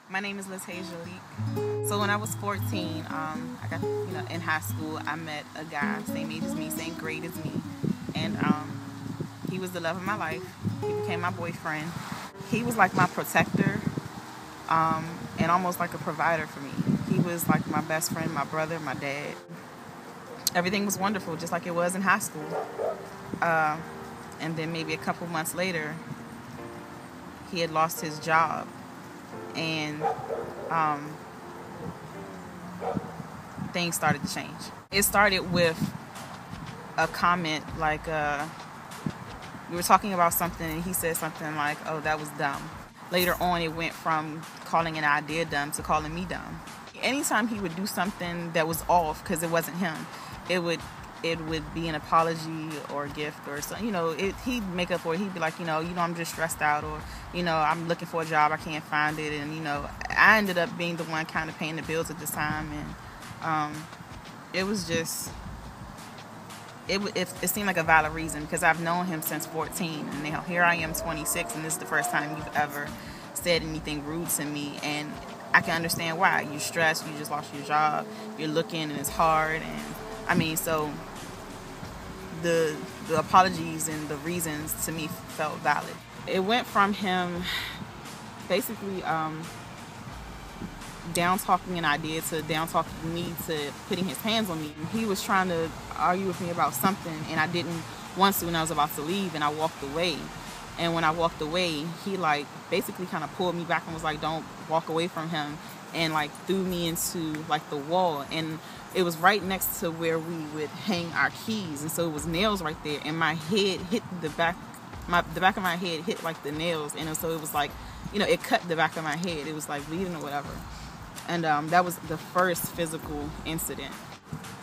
My name is Letasia. So when I was 14, I got, in high school, I met a guy, same age as me, same grade as me. And he was the love of my life. He became my boyfriend. He was like my protector, and almost like a provider for me. He was like my best friend, my brother, my dad. Everything was wonderful, just like it was in high school. And then maybe a couple months later, he had lost his job. And things started to change. It started with a comment like, we were talking about something and he said something like, "Oh, that was dumb." Later on, it went from calling an idea dumb to calling me dumb. Anytime he would do something that was off because it wasn't him, it would be an apology or a gift or something. He'd make up for it. He'd be like, I'm just stressed out, or I'm looking for a job, I can't find it, and I ended up being the one kind of paying the bills at this time, and it was just it seemed like a valid reason because I've known him since 14, and now here I am 26, and this is the first time you've ever said anything rude to me, and I can understand why. You're stressed, you just lost your job, you're looking, and it's hard, and so the apologies and the reasons to me felt valid. It went from him basically down talking an idea to down talking me to putting his hands on me. He was trying to argue with me about something, and I didn't want to, and I was about to leave, and I walked away. And when I walked away, he basically kind of pulled me back and was like, "Don't walk away from him," and threw me into the wall. And it was right next to where we would hang our keys, and so it was nails right there, and my head hit the back of my head hit the nails, and so it was it cut the back of my head. It was bleeding or whatever. And that was the first physical incident.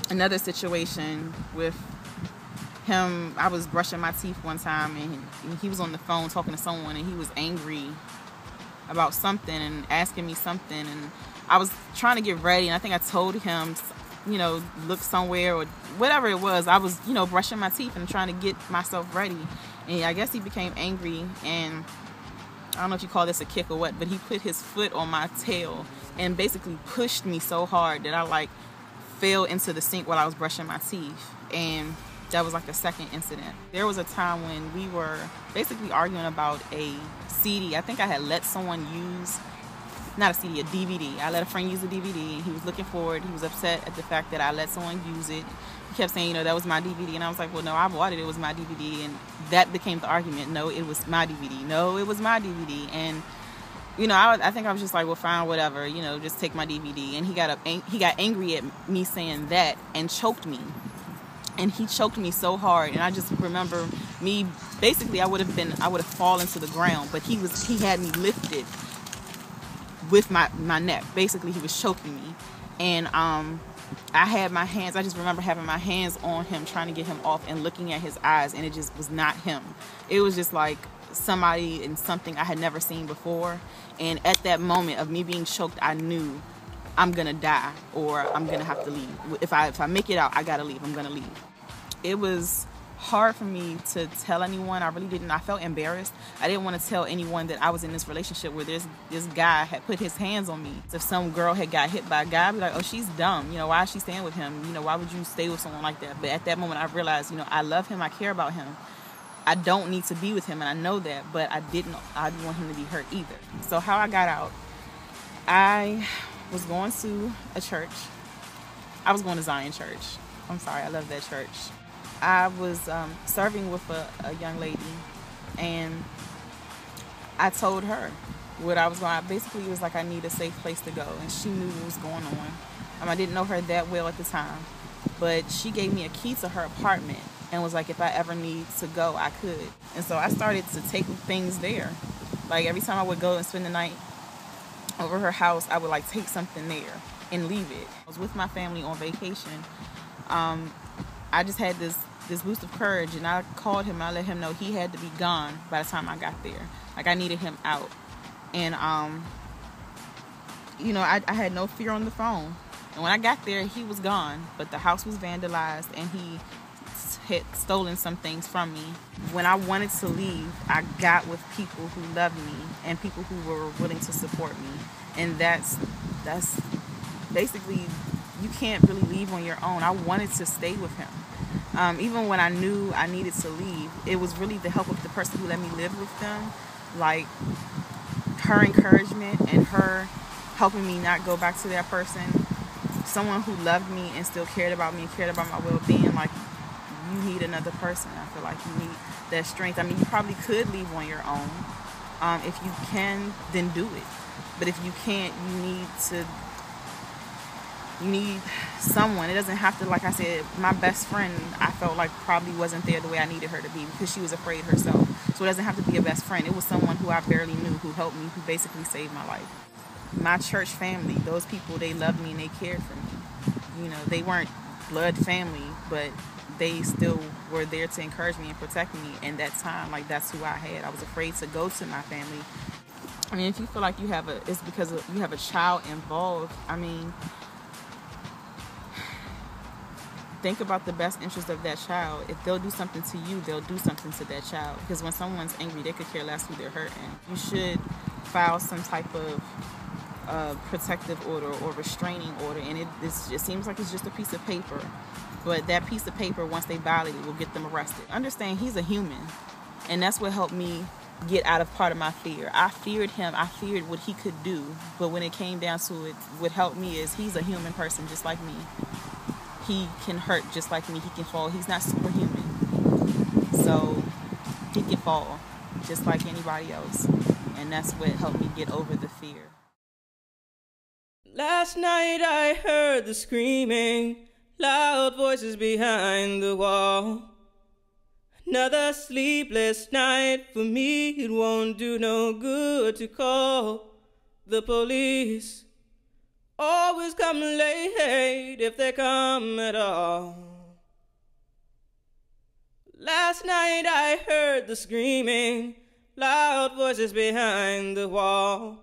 Another situation with him, I was brushing my teeth one time, and he was on the phone talking to someone, and he was angry about something and asking me something, and I was trying to get ready, and I think I told him, look somewhere or whatever it was. I was, brushing my teeth and trying to get myself ready, and I guess he became angry, and I don't know if you call this a kick or what, but he put his foot on my tail and basically pushed me so hard that I fell into the sink while I was brushing my teeth. And that was a second incident. There was a time when we were basically arguing about a CD. I think I had let someone use, not a CD, a DVD. I let a friend use a DVD, and he was looking for it. He was upset at the fact that I let someone use it. He kept saying, that was my DVD. And I was like, well, no, I bought it. It was my DVD. And that became the argument. No, it was my DVD. No, it was my DVD. And, I think I was just like, well, fine, whatever. Just take my DVD. And he got angry at me saying that and choked me. And he choked me so hard. And I just remember me, basically, I would have fallen to the ground. But he had me lifted with my neck. Basically, he was choking me. And I had my hands, I just remember having my hands on him, trying to get him off and looking at his eyes, and it just was not him. It was just like somebody and something I had never seen before. And at that moment of me being choked, I knew I'm gonna die or I'm gonna have to leave. If I make it out, I gotta leave. I'm gonna leave. It was hard for me to tell anyone. I really didn't. I felt embarrassed. I didn't want to tell anyone that I was in this relationship where this guy had put his hands on me. If some girl had got hit by a guy, I'd be like, oh, she's dumb. Why is she staying with him? Why would you stay with someone like that? But at that moment, I realized, I love him. I care about him. I don't need to be with him, and I know that, but I didn't want him to be hurt either. So how I got out, I was going to a church. I was going to Zion Church. I'm sorry, I love that church. I was serving with a young lady, and I told her what I was going. Basically, it was like I need a safe place to go, and she knew what was going on. I didn't know her that well at the time, but she gave me a key to her apartment and was like, if I ever need to go, I could. And so I started to take things there. Every time I would go and spend the night over her house, I would take something there and leave it. I was with my family on vacation. I just had this boost of courage, and I called him. I let him know he had to be gone by the time I got there. I needed him out. And I had no fear on the phone. And when I got there, he was gone, but the house was vandalized, and he had stolen some things from me. When I wanted to leave, I got with people who loved me and people who were willing to support me. And that's basically, you can't really leave on your own. I wanted to stay with him. Even when I knew I needed to leave, it was really the help of the person who let me live with them. Like, her encouragement and her helping me not go back to that person. Someone who loved me and still cared about me and cared about my well-being. Like, you need another person. I feel like you need that strength. I mean, you probably could leave on your own. If you can, then do it. But if you can't, you need someone. It doesn't have to, like I said, my best friend, I felt like probably wasn't there the way I needed her to be because she was afraid herself. So it doesn't have to be a best friend. It was someone who I barely knew who helped me, who basically saved my life. My church family, those people, they loved me and they cared for me. You know, they weren't blood family, but they still were there to encourage me and protect me. And that time, like, that's who I had. I was afraid to go to my family. I mean, if you feel like it's because you have a child involved, I mean, think about the best interest of that child. If they'll do something to you, they'll do something to that child. Because when someone's angry, they could care less who they're hurting. You should file some type of protective order or restraining order. And it seems like it's just a piece of paper. But that piece of paper, once they violate it, will get them arrested. Understand, he's a human. And that's what helped me get out of part of my fear. I feared him. I feared what he could do. But when it came down to it, what helped me is he's a human person just like me. He can hurt just like me. He can fall. He's not superhuman. So he can fall just like anybody else. And that's what helped me get over the fear. Last night I heard the screaming, loud voices behind the wall. Another sleepless night for me. It won't do no good to call the police. Always come late if they come at all. Last night I heard the screaming, loud voices behind the wall.